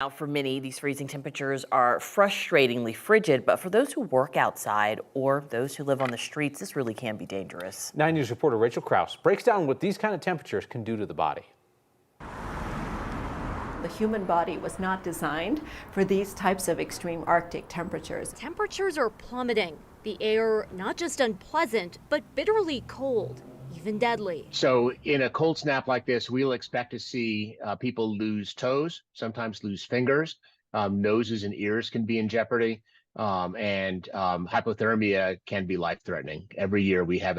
Now, for many, these freezing temperatures are frustratingly frigid, but for those who work outside or those who live on the streets, this really can be dangerous. 9 News reporter Rachel Krause breaks down what these kind of temperatures can do to the body. The human body was not designed for these types of extreme Arctic temperatures. Temperatures are plummeting. The air not just unpleasant, but bitterly cold, even deadly. So in a cold snap like this, we'll expect to see people lose toes, sometimes lose fingers. Noses and ears can be in jeopardy. And hypothermia can be life-threatening. Every year we have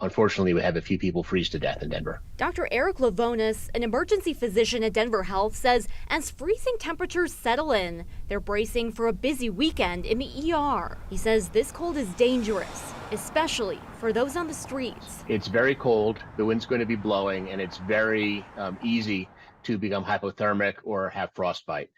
unfortunately, we have a few people freeze to death in Denver. Dr. Eric Lavonis, an emergency physician at Denver Health, says as freezing temperatures settle in, they're bracing for a busy weekend in the ER. He says this cold is dangerous, especially for those on the streets. It's very cold, the wind's going to be blowing, and it's very easy to become hypothermic or have frostbite.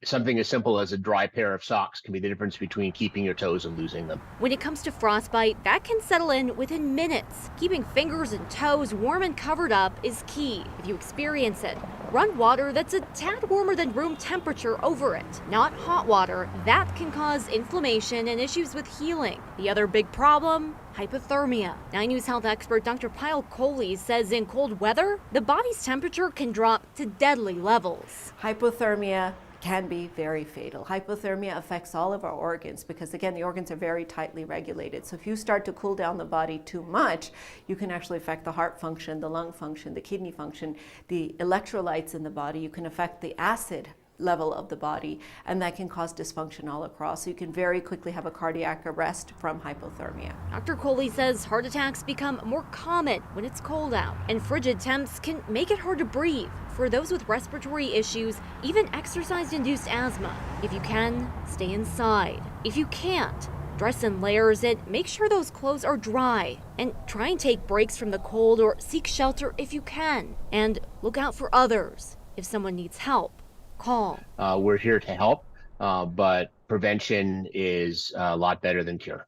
Something as simple as a dry pair of socks can be the difference between keeping your toes and losing them. When it comes to frostbite, that can settle in within minutes. Keeping fingers and toes warm and covered up is key. If you experience it, run water that's a tad warmer than room temperature over it, not hot water. That can cause inflammation and issues with healing. The other big problem? Hypothermia. 9 News health expert Dr. Pyle Coley says in cold weather, the body's temperature can drop to deadly levels. Hypothermia can be very fatal. Hypothermia affects all of our organs because, again, the organs are very tightly regulated. So if you start to cool down the body too much, you can actually affect the heart function, the lung function, the kidney function, the electrolytes in the body. You can affect the acid level of the body, and that can cause dysfunction all across. So you can very quickly have a cardiac arrest from hypothermia. Dr. Coley says heart attacks become more common when it's cold out, and frigid temps can make it hard to breathe. For those with respiratory issues, even exercise-induced asthma. If you can, stay inside. If you can't, dress in layers and make sure those clothes are dry. And try and take breaks from the cold or seek shelter if you can. And look out for others. If someone needs help, call. We're here to help, but prevention is a lot better than cure.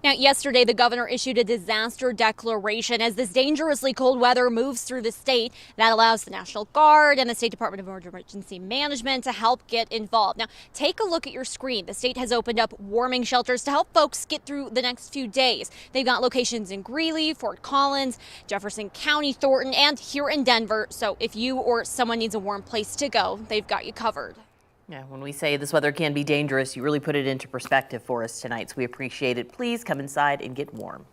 Now, yesterday, the governor issued a disaster declaration as this dangerously cold weather moves through the state. That allows the National Guard and the State Department of Emergency Management to help get involved. Now, take a look at your screen. The state has opened up warming shelters to help folks get through the next few days. They've got locations in Greeley, Fort Collins, Jefferson County, Thornton, and here in Denver. So if you or someone needs a warm place to go, they've got you covered. Yeah, when we say this weather can be dangerous, you really put it into perspective for us tonight, so we appreciate it. Please come inside and get warm.